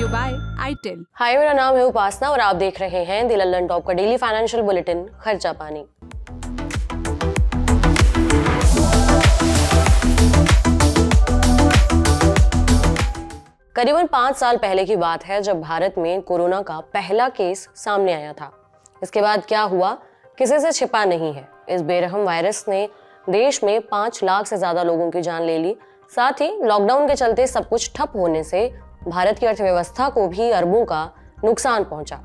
You bye itel. हाय, मेरा नाम है उपासना और आप देख रहे हैं द लल्लन टॉप का डेली फाइनेंशियल बुलेटिन खर्चा पानी। करीबन 5 साल पहले की बात है जब भारत में कोरोना का पहला केस सामने आया था। इसके बाद क्या हुआ, किसी से छिपा नहीं है। इस बेरहम वायरस ने देश में 5 लाख से ज्यादा लोगों की जान ले ली। साथ ही लॉकडाउन के चलते सब कुछ ठप होने से भारत की अर्थव्यवस्था को भी अरबों का नुकसान पहुंचा।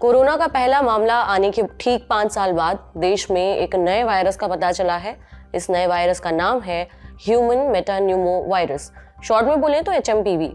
कोरोना का पहला मामला आने के ठीक 5 साल बाद देश में एक नए वायरस का पता चला है। इस नए वायरस का नाम है ह्यूमन मेटान्यूमो वायरस, शॉर्ट में बोले तो HMPV।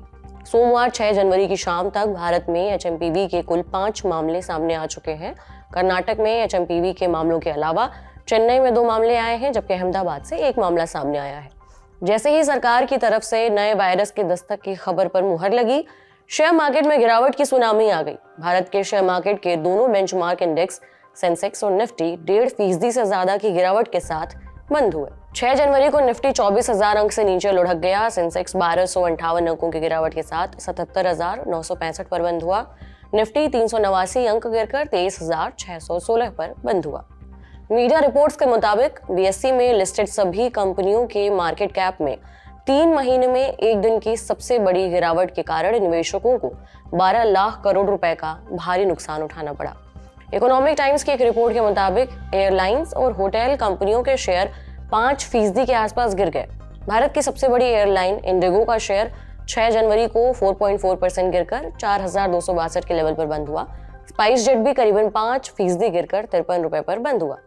सोमवार 6 जनवरी की शाम तक भारत में HMPV के कुल 5 मामले सामने आ चुके हैं। कर्नाटक में HMPV के मामलों के अलावा चेन्नई में 2 मामले आए हैं, जबकि अहमदाबाद से 1 मामला सामने आया है। जैसे ही सरकार की तरफ से नए वायरस के दस्तक की खबर पर मुहर लगी, शेयर मार्केट में गिरावट की सुनामी आ गई। भारत के शेयर मार्केट के दोनों बेंचमार्क इंडेक्स सेंसेक्स और निफ्टी 1.5% से ज्यादा की गिरावट के साथ बंद हुए। 6 जनवरी को निफ्टी 24,000 अंक से नीचे लुढ़क गया। सेंसेक्स 1258 अंकों की गिरावट के साथ 77,965 पर बंद हुआ। निफ्टी 389 अंक गिरकर 23,616 पर बंद हुआ। मीडिया रिपोर्ट्स के मुताबिक BSE में लिस्टेड सभी कंपनियों के मार्केट कैप में 3 महीने में एक दिन की सबसे बड़ी गिरावट के कारण निवेशकों को 12 लाख करोड़ रुपए का भारी नुकसान उठाना पड़ा। इकोनॉमिक टाइम्स की एक रिपोर्ट के मुताबिक एयरलाइंस और होटल कंपनियों के शेयर 5% के आसपास गिर गए। भारत की सबसे बड़ी एयरलाइन इंडिगो का शेयर 6 जनवरी को 4.4% गिरकर 4,262 के लेवल पर बंद हुआ। स्पाइस जेट भी करीबन 5% गिरकर 53 रुपए पर बंद हुआ।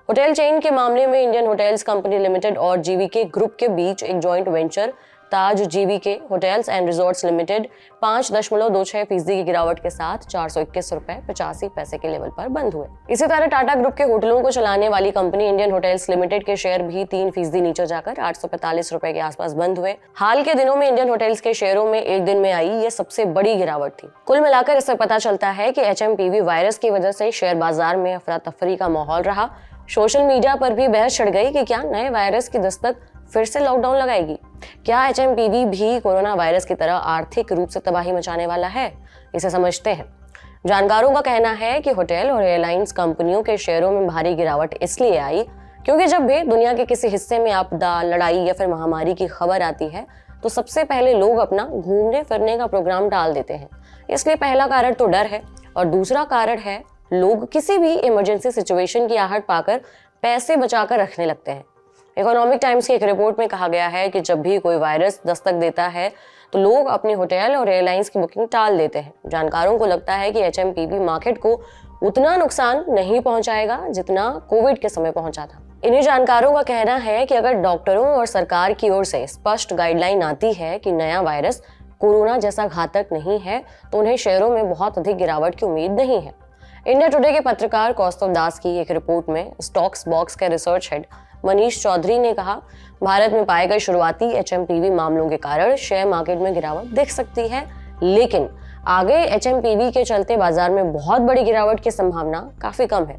होटल चेन के मामले में इंडियन होटल्स कंपनी लिमिटेड और GVK ग्रुप के बीच एक joint venture Taj GVK hotels and resorts limited 5.26% की गिरावट के साथ 421 रुपए 85 पैसे के लेवल पर बंद हुए। इसी तरह टाटा ग्रुप के होटलों को चलाने वाली कंपनी इंडियन होटल्स लिमिटेड के शेयर भी 3% नीचे जाकर 845 रुपए के आसपास बंद हुए। हाल के दिनों में इंडियन होटल्स के शेयरों में एक दिन में आई ये सबसे बड़ी गिरावट थी। कुल मिलाकर इससे पता चलता है कि HMPV वायरस की वजह से शेयर बाजार में अफरा तफरी का माहौल रहा। सोशल मीडिया पर भी बहस छिड़ गई कि क्या नए वायरस की दस्तक फिर से लॉकडाउन लगाएगी। क्या HMPV भी कोरोना वायरस की तरह आर्थिक रूप से तबाही मचाने वाला है, इसे समझते हैं। जानकारों का कहना है कि होटल और एयरलाइंस कंपनियों के शेयरों में भारी गिरावट इसलिए आई क्योंकि जब भी दुनिया के किसी हिस्से में आपदा, लड़ाई या फिर महामारी की खबर आती है तो सबसे पहले लोग अपना घूमने फिरने का प्रोग्राम टाल देते हैं। इसलिए पहला कारण तो डर है और दूसरा कारण है लोग किसी भी इमरजेंसी सिचुएशन की आहट पाकर पैसे बचाकर रखने लगते हैं। इकोनॉमिक टाइम्स की एक रिपोर्ट में कहा गया है कि जब भी कोई वायरस दस्तक देता है तो लोग अपने होटल और एयरलाइंस की बुकिंग टाल देते हैं। जानकारों को लगता है कि HMPV मार्केट को उतना नुकसान नहीं पहुंचाएगा जितना कोविड के समय पहुंचा था। इन्हीं जानकारों का कहना है कि अगर डॉक्टरों और सरकार की ओर से स्पष्ट गाइडलाइन आती है कि नया वायरस कोरोना जैसा घातक नहीं है तो उन्हें शेयरों में बहुत अधिक गिरावट की उम्मीद नहीं है। इंडिया टुडे के पत्रकार कौस्तुभ दास की एक रिपोर्ट में स्टॉक्स बॉक्स के रिसर्च हेड मनीष चौधरी ने कहा, भारत में पाए गए शुरुआती HMPV मामलों के कारण शेयर मार्केट में गिरावट दिख सकती है, लेकिन आगे HMPV के चलते बाजार में बहुत बड़ी गिरावट की संभावना काफी कम है।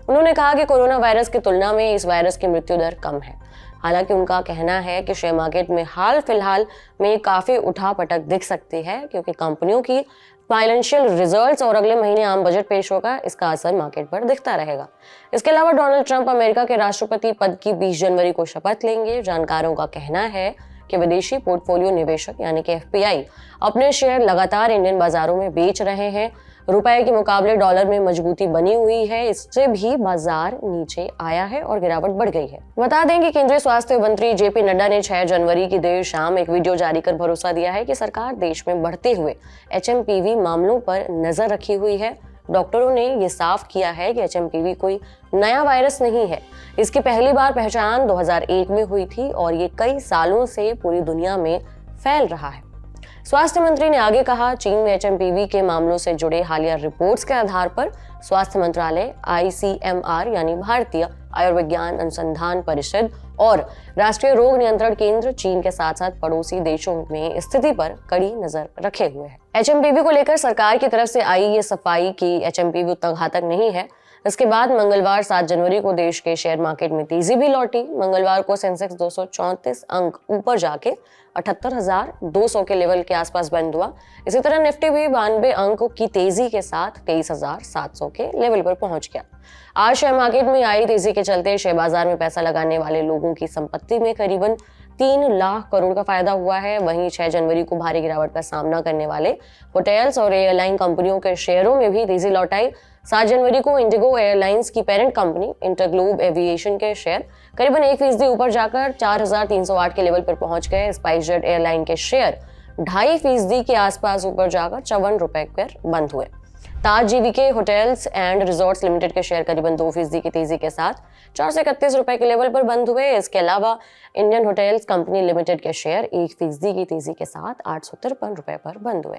उन्होंने कहा कि कोरोना वायरस की तुलना में इस वायरस की मृत्यु दर कम है। हालांकि उनका कहना है कि शेयर मार्केट में हाल फिलहाल में काफी उठापटक दिख सकती है क्योंकि कंपनियों की फाइनेंशियल रिजल्ट्स और अगले महीने आम बजट पेश होगा। इसका असर मार्केट पर दिखता रहेगा। इसके अलावा डोनाल्ड ट्रंप अमेरिका के राष्ट्रपति पद की 20 जनवरी को शपथ लेंगे। जानकारों का कहना है कि विदेशी पोर्टफोलियो निवेशक यानी कि FPI अपने शेयर लगातार इंडियन बाजारों में बेच रहे हैं। रुपए के मुकाबले डॉलर में मजबूती बनी हुई है, इससे भी बाजार नीचे आया है और गिरावट बढ़ गई है। बता दें कि केंद्रीय स्वास्थ्य मंत्री JP नड्डा ने 6 जनवरी की देर शाम एक वीडियो जारी कर भरोसा दिया है कि सरकार देश में बढ़ते हुए HMPV मामलों पर नजर रखी हुई है। डॉक्टरों ने ये साफ किया है कि HMPV कोई नया वायरस नहीं है। इसकी पहली बार पहचान 2001 में हुई थी और ये कई सालों से पूरी दुनिया में फैल रहा है। स्वास्थ्य मंत्री ने आगे कहा, चीन में HMPV के मामलों से जुड़े हालिया रिपोर्ट्स के आधार पर स्वास्थ्य मंत्रालय ICMR यानी भारतीय आयुर्विज्ञान अनुसंधान परिषद और राष्ट्रीय रोग नियंत्रण केंद्र चीन के साथ साथ पड़ोसी देशों में स्थिति पर कड़ी नजर रखे हुए हैं। HMPV को लेकर सरकार की तरफ से आई ये सफाई की HMPV उतना घातक नहीं है, इसके बाद मंगलवार 7 जनवरी को देश के शेयर मार्केट में तेजी भी लौटी। मंगलवार को सेंसेक्स 234 अंक ऊपर जाके 78,200 के लेवल के आसपास बंद हुआ। इसी तरह निफ्टी भी 92 अंक की तेजी के साथ 23,700 के लेवल पर पहुंच गया। आज शेयर मार्केट में आई तेजी के चलते शेयर बाजार में पैसा लगाने वाले लोगों की संपत्ति में करीबन 3 लाख करोड़ का फायदा हुआ है। वहीं 6 जनवरी को भारी गिरावट का सामना करने वाले होटल्स और एयरलाइन कंपनियों के शेयरों में भी तेजी लौट आई। 7 जनवरी को इंडिगो एयरलाइंस की पेरेंट कंपनी इंटरग्लोब एविएशन के शेयर करीबन 1% ऊपर जाकर 4,308 के लेवल पर पहुंच गए। स्पाइसजेट एयरलाइन के शेयर 2.5% के आसपास ऊपर जाकर 54 रुपए पर बंद हुए। Taj GVK hotels and resorts limited के शेयर करीबन 2% की तेजी के साथ 431 रुपए के लेवल पर बंद हुए। इसके अलावा इंडियन होटल्स कंपनी लिमिटेड के शेयर 1% की तेजी के साथ 853 रुपए पर बंद हुए।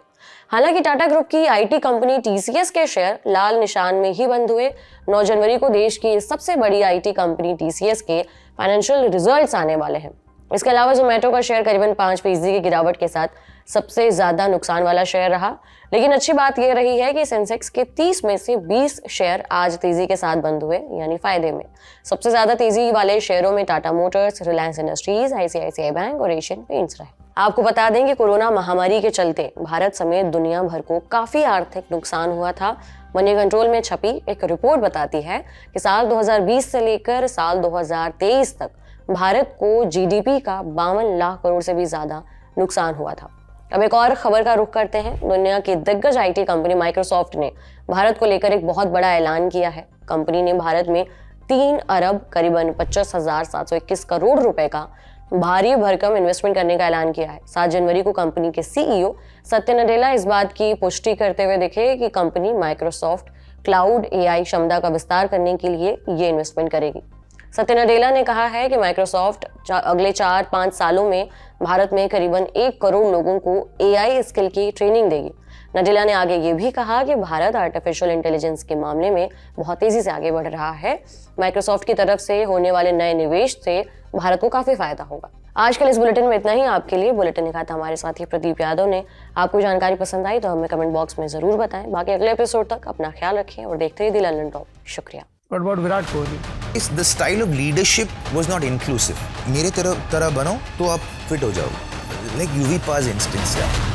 हालांकि टाटा ग्रुप की आईटी कंपनी टीसीएस के शेयर लाल निशान में ही बंद हुए। 9 जनवरी को देश की सबसे बड़ी आईटी कंपनी टीसीएस के फाइनेंशियल रिजल्ट्स आने वाले हैं। इसके अलावा जोमेटो का शेयर करीबन 5% की गिरावट के साथ सबसे ज्यादा नुकसान वाला शेयर रहा। लेकिन अच्छी बात यह रही है कि सेंसेक्स के 30 में से 20 शेयर आज तेजी के साथ बंद हुए, यानी फायदे में। सबसे ज्यादा तेजी वाले शेयरों में Tata Motors, Reliance industries, ICICI bank और एशियन पेंट्स रहे। आपको बता दें कि कोरोना महामारी के चलते भारत समेत दुनिया भर को काफी आर्थिक नुकसान हुआ था। मनी कंट्रोल में छपी एक रिपोर्ट बताती है कि साल 2020 से लेकर साल 2023 तक भारत को जीडीपी का 52 लाख करोड़ से भी ज्यादा नुकसान हुआ था। अब एक और खबर का रुख करते हैं। दुनिया की दिग्गज आईटी कंपनी माइक्रोसॉफ्ट ने भारत को लेकर एक बहुत बड़ा ऐलान किया है। कंपनी ने भारत में 3 अरब करीबन 25,721 करोड़ रुपए का भारी भरकम इन्वेस्टमेंट करने का ऐलान किया है। 7 जनवरी को कंपनी के सीईओ सत्य नडेला इस बात की पुष्टि करते हुए दिखे कि कंपनी माइक्रोसॉफ्ट क्लाउड एआई क्षमता का विस्तार करने के लिए ये इन्वेस्टमेंट करेगी। सत्य नडेला ने कहा है कि माइक्रोसॉफ्ट अगले 4-5 सालों में भारत में करीबन 1 करोड़ लोगों को एआई स्किल की ट्रेनिंग देगी। नडेला ने आगे ये भी कहा कि भारत आर्टिफिशियल इंटेलिजेंस के मामले में बहुत तेजी से आगे बढ़ रहा है। माइक्रोसॉफ्ट की तरफ से होने वाले नए निवेश से भारत को काफी फायदा होगा। आजकल इस बुलेटिन में इतना ही। आपके लिए बुलेटिन लिखा था हमारे साथी प्रदीप यादव ने। आपको जानकारी पसंद आई तो हमें कमेंट बॉक्स में जरूर बताएं। बाकी अगले एपिसोड तक अपना ख्याल रखें और देखते रहिए द लंदन टॉप। शुक्रिया। What about Virat Kohli? The style of leadership was not inclusive. मेरे तरह बनो तो आप फिट हो जाओ. Like UV Paz instance, yeah.